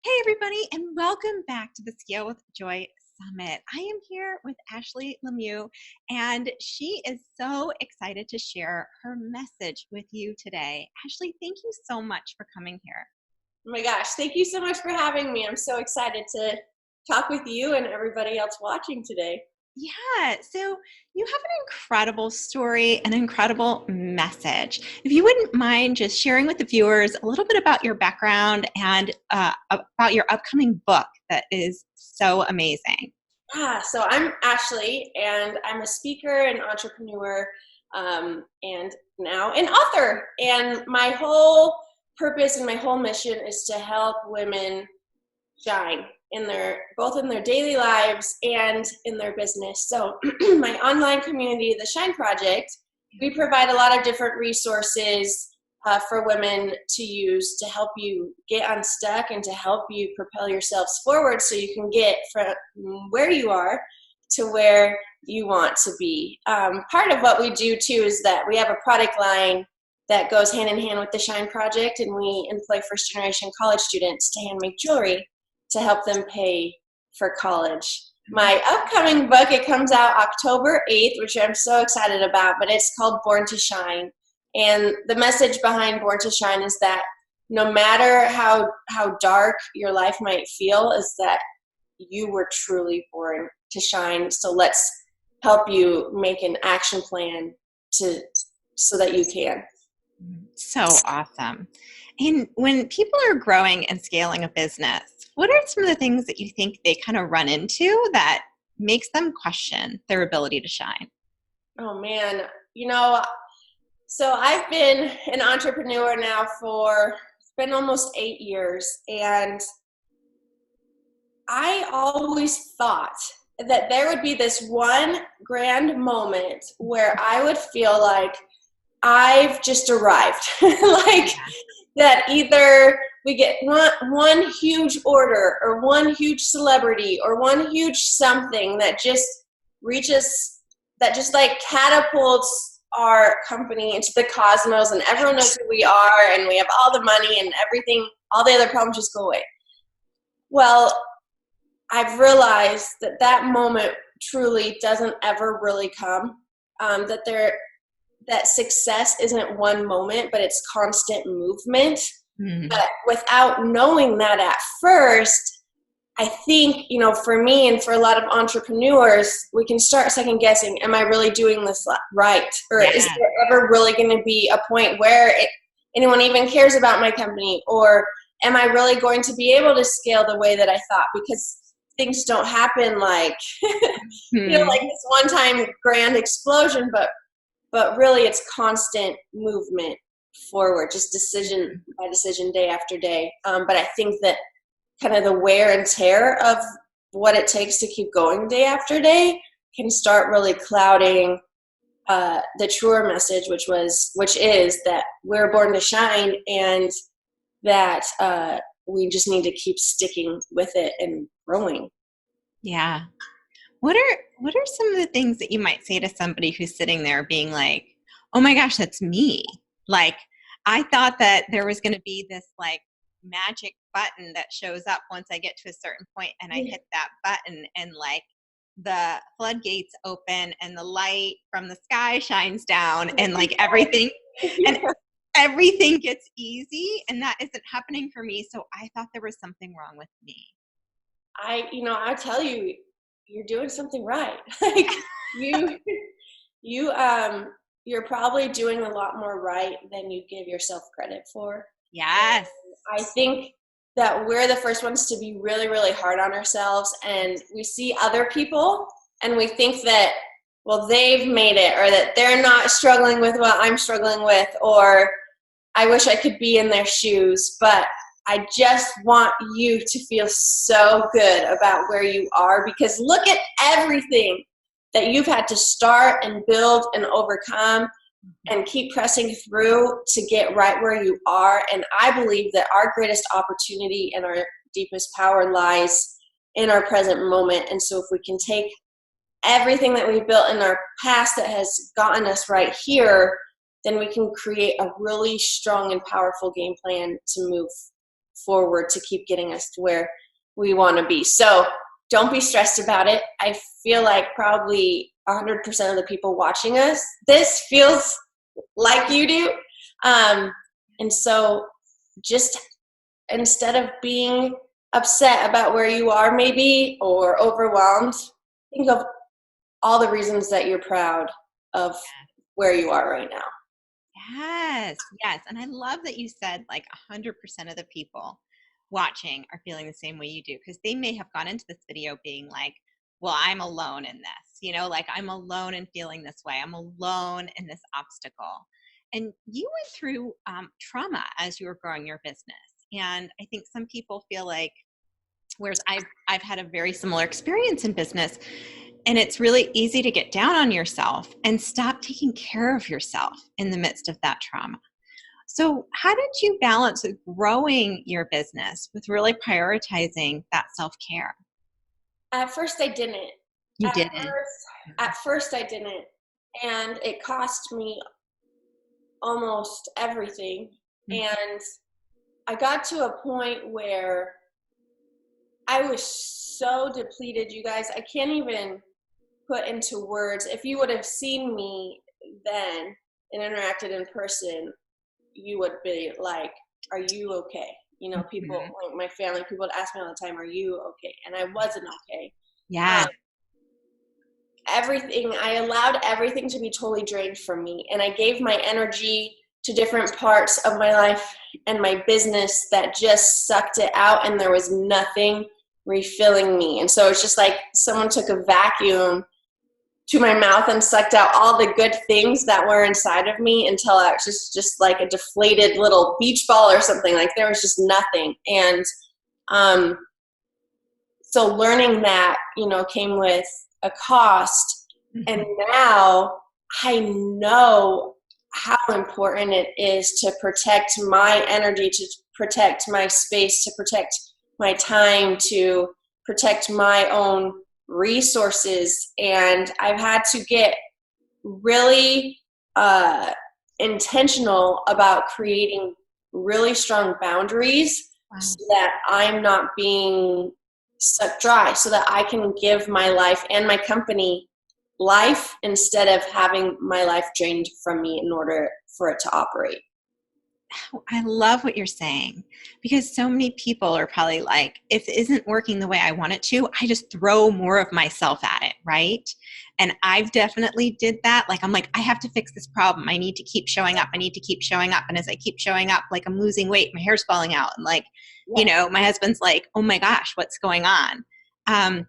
Hey, everybody, and welcome back to the Scale with Joy Summit. I am here with Ashley LeMieux, and she is so excited to share her message with you today. Ashley, thank you so much for coming here. Oh my gosh, thank you so much for having me. I'm so excited to talk with you and everybody else watching today. Yeah, so you have an incredible story, an incredible message. If you wouldn't mind just sharing with the viewers a little bit about your background and about your upcoming book that is so amazing. So I'm Ashley, and I'm a speaker and entrepreneur, and now an author. And my whole purpose and my whole mission is to help women shine in both in their daily lives and in their business. So my online community, the Shine Project, we provide a lot of different resources for women to use to help you get unstuck and to help you propel yourselves forward so you can get from where you are to where you want to be. Part of what we do too is that we have a product line that goes hand in hand with the Shine Project, and we employ first generation college students to hand make jewelry to help them pay for college. My upcoming book, it comes out October 8th, which I'm so excited about, but it's called Born to Shine. And the message behind Born to Shine is that no matter how dark your life might feel, is that you were truly born to shine. So let's help you make an action plan so that you can. So awesome. And when people are growing and scaling a business, what are some of the things that you think they kind of run into that makes them question their ability to shine? Oh man, so I've been an entrepreneur now it's been almost 8 years, and I always thought that there would be this one grand moment where I would feel like I've just arrived. Like that either we get one huge order or one huge celebrity or one huge something that just reaches, that just like catapults our company into the cosmos, and everyone knows who we are and we have all the money and everything, all the other problems just go away. Well, I've realized that moment truly doesn't ever really come. That success isn't one moment, but it's constant movement. But without knowing that at first, I think, for me and for a lot of entrepreneurs, we can start second guessing, am I really doing this right? Or is there ever really going to be a point where anyone even cares about my company? Or am I really going to be able to scale the way that I thought? Because things don't happen like, like this one-time grand explosion, but really it's constant movement forward, just decision by decision, day after day. But I think that kind of the wear and tear of what it takes to keep going day after day can start really clouding the truer message, which is that we're born to shine, and that we just need to keep sticking with it and growing. Yeah. What are some of the things that you might say to somebody who's sitting there being like, "Oh my gosh, that's me." Like, I thought that there was going to be this like magic button that shows up once I get to a certain point and I hit that button and like the floodgates open and the light from the sky shines down and like everything and everything gets easy, and that isn't happening for me. So I thought there was something wrong with me. I tell you, you're doing something right. Like you, you're probably doing a lot more right than you give yourself credit for. Yes. And I think that we're the first ones to be really, really hard on ourselves, and we see other people and we think that, well, they've made it, or that they're not struggling with what I'm struggling with, or I wish I could be in their shoes. But I just want you to feel so good about where you are, because look at everything that you've had to start and build and overcome and keep pressing through to get right where you are. And I believe that our greatest opportunity and our deepest power lies in our present moment. And so if we can take everything that we've built in our past that has gotten us right here, then we can create a really strong and powerful game plan to move forward to keep getting us to where we want to be. So don't be stressed about it. I feel like probably 100% of the people watching this feels like you do. And so just instead of being upset about where you are maybe or overwhelmed, think of all the reasons that you're proud of where you are right now. Yes, yes. And I love that you said like 100% of the people watching are feeling the same way you do, because they may have gone into this video being like, well, I'm alone in this, like I'm alone in feeling this way. I'm alone in this obstacle. And you went through trauma as you were growing your business. And I think some people feel like, whereas I've had a very similar experience in business, and it's really easy to get down on yourself and stop taking care of yourself in the midst of that trauma. So how did you balance growing your business with really prioritizing that self-care? At first I didn't. You didn't? At first I didn't. And it cost me almost everything. Mm-hmm. And I got to a point where I was so depleted, you guys. I can't even put into words. If you would have seen me then and interacted in person, you would be like, are you okay? People, like my family, people would ask me all the time, are you okay? And I wasn't okay. Yeah. I allowed everything to be totally drained from me. And I gave my energy to different parts of my life and my business that just sucked it out, and there was nothing refilling me. And so it's just like someone took a vacuum to my mouth and sucked out all the good things that were inside of me until I was just like a deflated little beach ball or something. Like there was just nothing. And so learning that, came with a cost. And now I know how important it is to protect my energy, to protect my space, to protect my time, to protect my own resources. And I've had to get really intentional about creating really strong boundaries. Wow. So that I'm not being sucked dry, so that I can give my life and my company life instead of having my life drained from me in order for it to operate. I love what you're saying, because so many people are probably like, if it isn't working the way I want it to, I just throw more of myself at it, right? And I've definitely did that. Like, I'm like, I have to fix this problem. I need to keep showing up. I need to keep showing up. And as I keep showing up, like I'm losing weight, my hair's falling out. And like, my husband's like, oh my gosh, what's going on?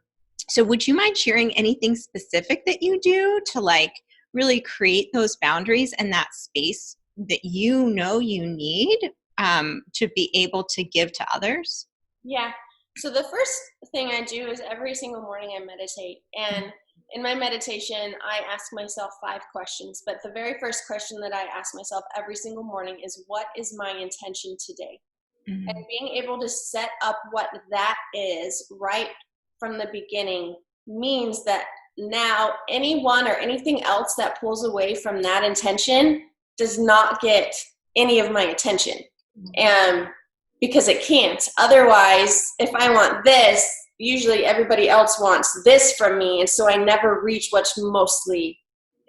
So would you mind sharing anything specific that you do to like really create those boundaries and that space that you need to be able to give to others? Yeah. So the first thing I do is every single morning I meditate. And in my meditation, I ask myself 5 questions. But the very first question that I ask myself every single morning is, what is my intention today? Mm-hmm. And being able to set up what that is right from the beginning means that now anyone or anything else that pulls away from that intention does not get any of my attention. And because it can't. Otherwise, if I want this, usually everybody else wants this from me. And so I never reach what's mostly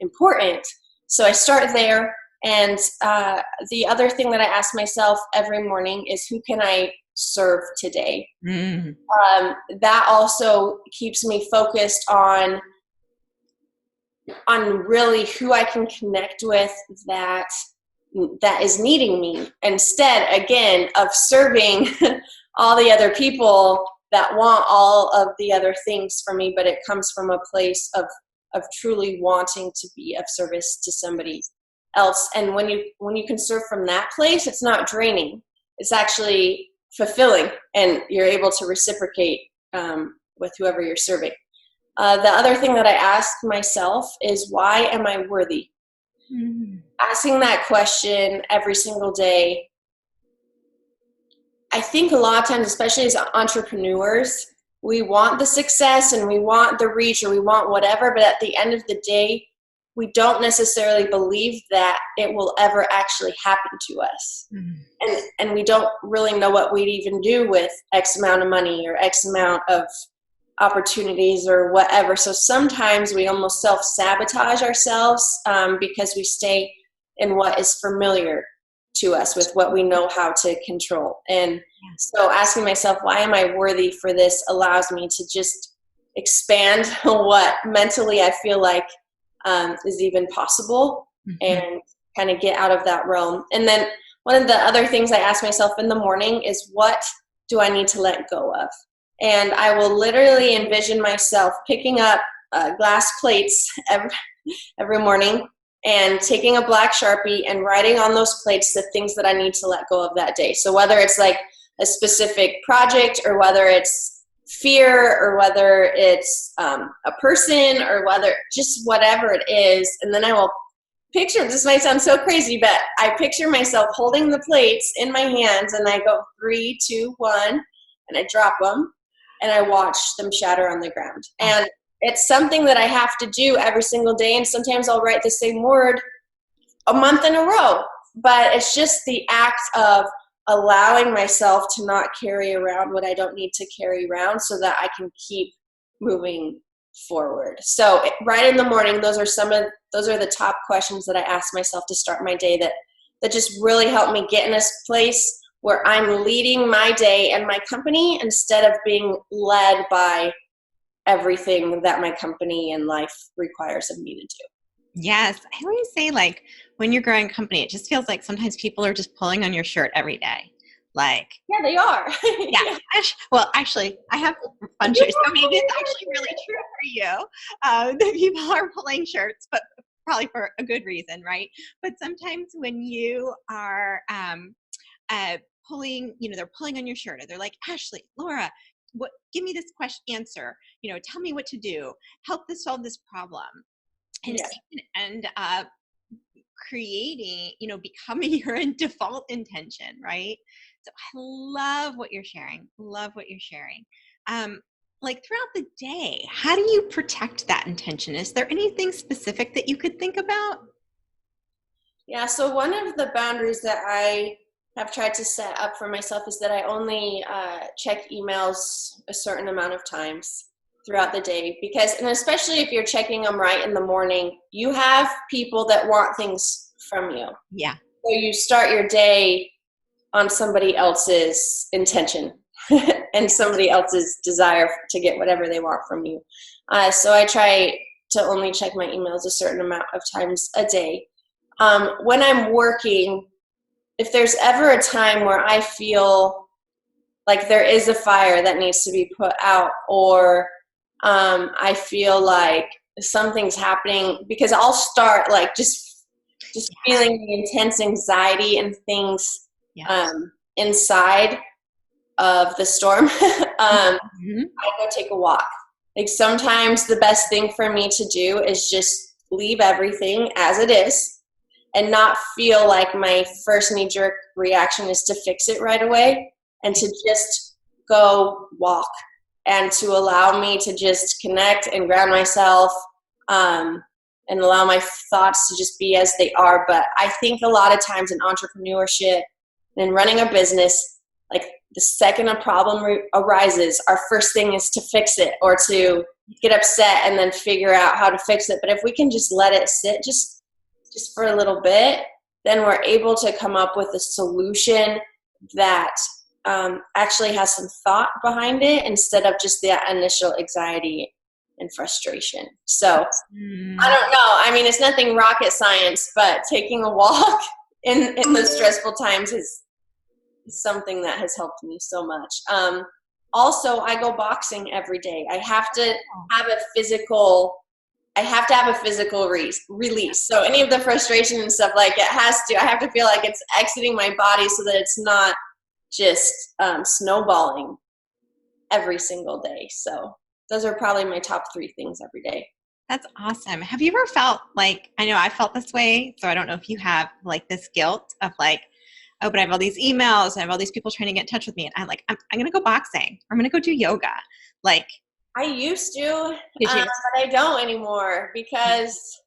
important. So I start there. And the other thing that I ask myself every morning is, who can I serve today? Mm. That also keeps me focused on really who I can connect with that is needing me, instead, again, of serving all the other people that want all of the other things from me, but it comes from a place of truly wanting to be of service to somebody else. And when you can serve from that place, it's not draining. It's actually fulfilling, and you're able to reciprocate with whoever you're serving. The other thing that I ask myself is, why am I worthy? Mm-hmm. Asking that question every single day. I think a lot of times, especially as entrepreneurs, we want the success and we want the reach or we want whatever, but at the end of the day, we don't necessarily believe that it will ever actually happen to us. And we don't really know what we'd even do with X amount of money or X amount of opportunities or whatever. So sometimes we almost self-sabotage ourselves because we stay in what is familiar to us with what we know how to control. And so asking myself, why am I worthy for this, allows me to just expand what mentally I feel like is even possible, and kind of get out of that realm. And then one of the other things I ask myself in the morning is, what do I need to let go of? And I will literally envision myself picking up glass plates every morning and taking a black Sharpie and writing on those plates the things that I need to let go of that day. So whether it's like a specific project, or whether it's fear, or whether it's a person, or whether just whatever it is. And then I will picture, this might sound so crazy, but I picture myself holding the plates in my hands, and I go 3, 2, 1, and I drop them, and I watch them shatter on the ground. And it's something that I have to do every single day. And sometimes I'll write the same word a month in a row, but it's just the act of allowing myself to not carry around what I don't need to carry around, so that I can keep moving forward. So right in the morning, those are the top questions that I ask myself to start my day, that just really help me get in this place where I'm leading my day and my company, instead of being led by everything that my company and life requires of me to do. Yes. I always say, like, when you're growing a company, it just feels like sometimes people are just pulling on your shirt every day. Like, yeah, they are. Yeah. Well, actually, I have fun shirts, so maybe it's actually really true for you. That people are pulling shirts, but probably for a good reason, right? But sometimes when you are pulling, they're pulling on your shirt, or they're like, Ashley, Laura, give me this answer. Tell me what to do. Help to solve this problem. And Yes. it can end up creating, becoming your default intention, right? So I love what you're sharing. Love what you're sharing. Like, throughout the day, how do you protect that intention? Is there anything specific that you could think about? Yeah, so one of the boundaries that I have tried to set up for myself is that I only check emails a certain amount of times throughout the day, and especially if you're checking them right in the morning, you have people that want things from you. Yeah. So you start your day on somebody else's intention and somebody else's desire to get whatever they want from you. So I try to only check my emails a certain amount of times a day. When I'm working, if there's ever a time where I feel like there is a fire that needs to be put out, or I feel like something's happening, because I'll start like just feeling the intense anxiety and things inside of the storm. I go take a walk. Like, sometimes the best thing for me to do is just leave everything as it is, and not feel like my first knee-jerk reaction is to fix it right away, and to just go walk, and to allow me to just connect and ground myself, and allow my thoughts to just be as they are. But I think a lot of times in entrepreneurship and running a business, like, the second a problem arises, our first thing is to fix it, or to get upset and then figure out how to fix it. But if we can just let it sit just for a little bit, then we're able to come up with a solution that actually has some thought behind it, instead of just that initial anxiety and frustration. So I don't know. I mean, it's nothing rocket science, but taking a walk in those stressful times is something that has helped me so much. Also, I go boxing every day. I have to have a physical release. So any of the frustration and stuff, like, I have to feel like it's exiting my body, so that it's not just snowballing every single day. So those are probably my top 3 things every day. That's awesome. Have you ever felt like, I know I felt this way, so I don't know if you have, like, this guilt of like, oh, but I have all these emails, I have all these people trying to get in touch with me, and I'm going to go boxing, or I'm going to go do yoga. Like, I used to, but I don't anymore, because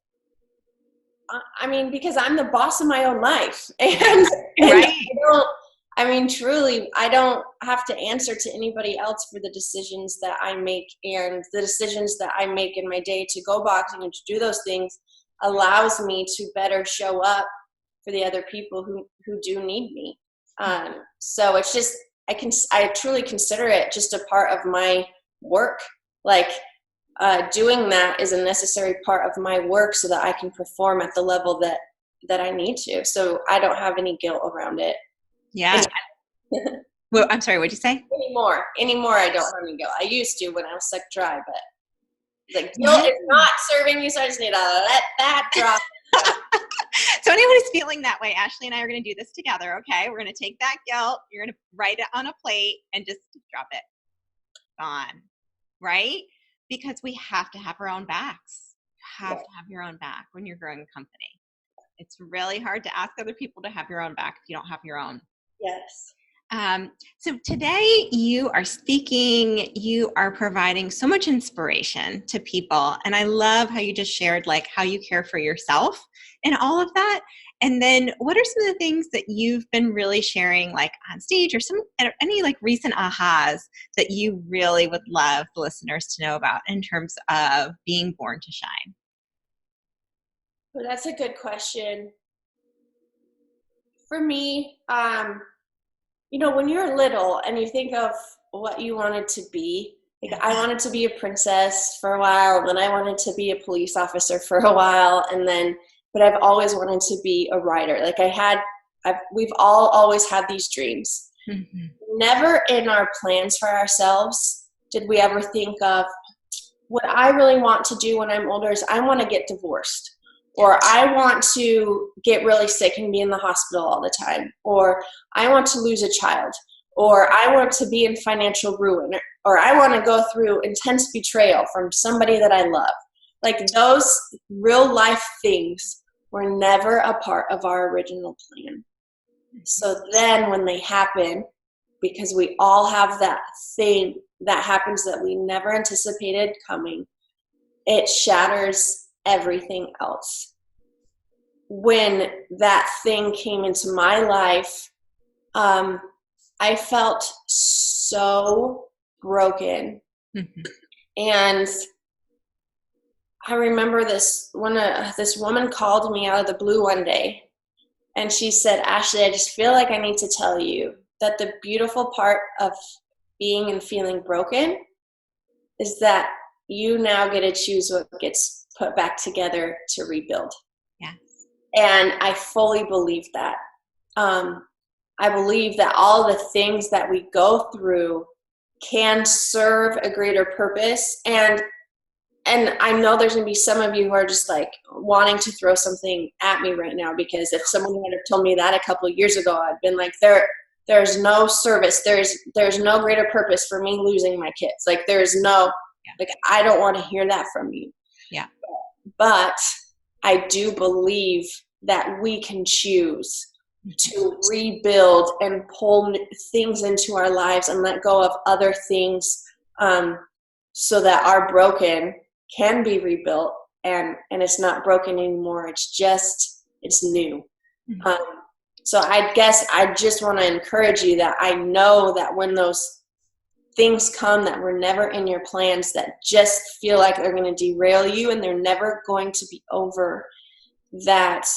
I mean, because I'm the boss of my own life. And Right. Truly, I don't have to answer to anybody else for the decisions that I make, and the decisions that I make in my day to go boxing and to do those things allows me to better show up for the other people who do need me. So it's just, I truly consider it just a part of my work. Like, doing that is a necessary part of my work so that I can perform at the level that I need to. So I don't have any guilt around it. Yeah. Well, I'm sorry, what'd you say? Anymore, I don't have any guilt. I used to when I was sucked dry, but the guilt is not serving you, so I just need to let that drop. So anybody's feeling that way, Ashley and I are going to do this together, okay? We're going to take that guilt, you're going to write it on a plate and just drop it. Gone. Right? Because we have to have our own backs. You have to have your own back when you're growing a company. It's really hard to ask other people to have your own back if you don't have your own. Yes. So today you are speaking, you are providing so much inspiration to people. And I love how you just shared like how you care for yourself and all of that. And then what are some of the things that you've been really sharing like on stage, or any like recent ahas that you really would love the listeners to know about in terms of being born to shine? Well, that's a good for me. When you're little and you think of what you wanted to be, like I wanted to be a princess for a while, then I wanted to be a police officer for a while, but I've always wanted to be a writer. Like we've all always had these dreams. Mm-hmm. Never in our plans for ourselves did we ever think of what I really want to do when I'm older is I want to get divorced. Or I want to get really sick and be in the hospital all the time. Or I want to lose a child. Or I want to be in financial ruin. Or I want to go through intense betrayal from somebody that I love. Like those real life things were never a part of our original plan. So then when they happen, because we all have that thing that happens that we never anticipated coming, it shatters everything else. When that thing came into my life, I felt so broken. Mm-hmm. And I remember this woman called me out of the blue one day, and she said, Ashley, I just feel like I need to tell you that the beautiful part of being and feeling broken is that you now get to choose what gets put back together to rebuild. Yeah. And I fully believe that. I believe that all the things that we go through can serve a greater purpose. And I know there's going to be some of you who are just like wanting to throw something at me right now, because if someone had told me that a couple of years ago, I'd been like, there's no service. There's no greater purpose for me losing my kids. Like I don't want to hear that from you. Yeah. But I do believe that we can choose to rebuild and pull things into our lives and let go of other things, so that our broken can be rebuilt, and it's not broken anymore. It's new. Mm-hmm. So I guess I just want to encourage you that I know that when those things come that were never in your plans, that just feel like they're going to derail you and they're never going to be over, that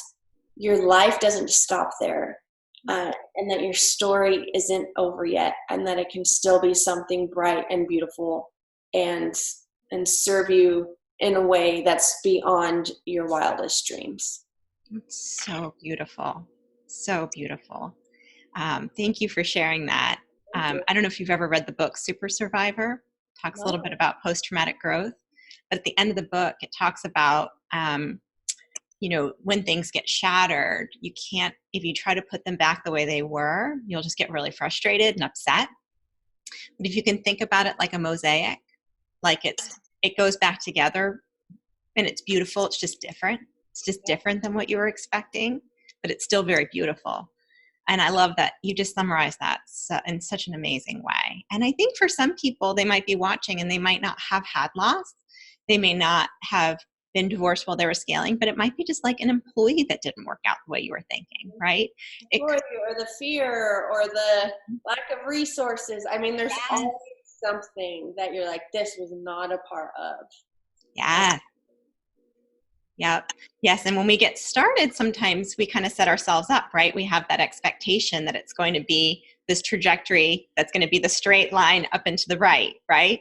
your life doesn't stop there, and that your story isn't over yet, and that it can still be something bright and beautiful and serve you in a way that's beyond your wildest dreams. It's so beautiful. So beautiful. Thank you for sharing that. I don't know if you've ever read the book Super Survivor. It talks a little bit about post-traumatic growth. But at the end of the book, it talks about, when things get shattered, you can't, if you try to put them back the way they were, you'll just get really frustrated and upset. But if you can think about it like a mosaic, like it goes back together and it's beautiful. It's just different. It's just different than what you were expecting, but it's still very beautiful. And I love that you just summarized that in such an amazing way. And I think for some people, they might be watching and they might not have had loss. They may not have been divorced while they were scaling, but it might be just like an employee that didn't work out the way you were thinking, right? It Or the fear or the lack of resources. I mean, there's yes, always something that you're like, this was not a part of. yeah. Yep. Yes. And when we get started, sometimes we kind of set ourselves up, right? We have that expectation that it's going to be this trajectory that's going to be the straight line up and to the right, right?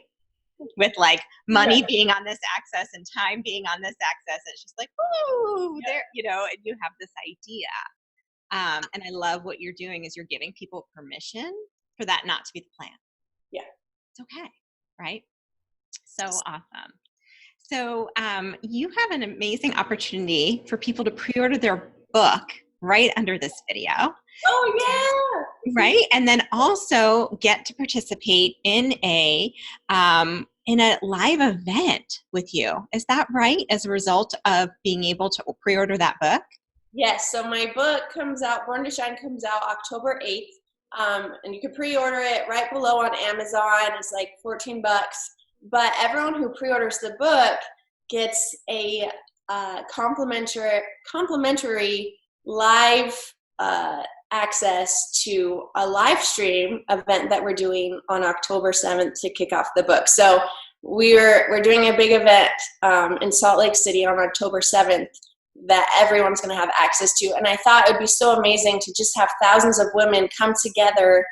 With like money Right. being on this axis and time being on this axis. It's just like, oh, there, and you have this idea. And I love what you're doing is you're giving people permission for that not to be the plan. Yeah. It's okay, right? So awesome. So you have an amazing opportunity for people to pre-order their book right under this video. Oh, Right. And then also get to participate in a live event with you. Is that right? As a result of being able to pre-order that book? yes. So my book comes out, Born to Shine comes out October 8th. And you can pre-order it right below on Amazon. It's like $14. But everyone who pre-orders the book gets a complimentary live access to a live stream event that we're doing on October 7th to kick off the book. So we're doing a big event in Salt Lake City on October 7th that everyone's going to have access to. And I thought it would be so amazing to just have thousands of women come together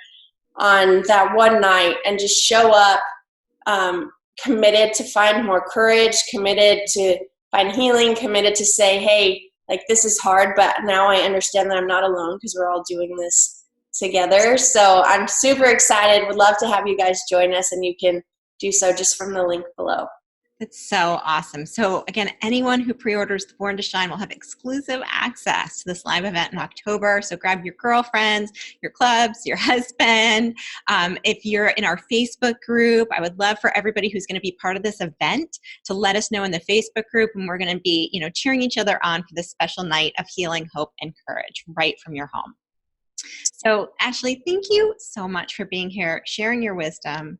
on that one night and just show up committed to find more courage, committed to find healing, committed to say, hey, like this is hard, but now I understand that I'm not alone because we're all doing this together. So I'm super excited. Would love to have you guys join us, and you can do so just from the link below. That's so awesome. So again, anyone who pre-orders the Born to Shine will have exclusive access to this live event in October. So grab your girlfriends, your clubs, your husband. If you're in our Facebook group, I would love for everybody who's going to be part of this event to let us know in the Facebook group, and we're going to be, cheering each other on for this special night of healing, hope, and courage right from your home. So Ashley, thank you so much for being here, sharing your wisdom,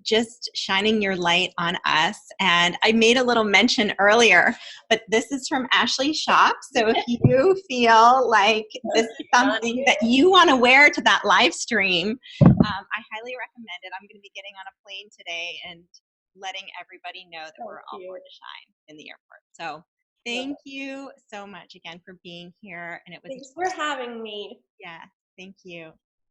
just shining your light on us. And I made a little mention earlier, but this is from Ashley's shop. So if you feel like this is something that you want to wear to that live stream, I highly recommend it. I'm going to be getting on a plane today and letting everybody know that we're all born to shine in the airport. So thank you so much again for being here. And it was Thanks for having me. yeah, thank you.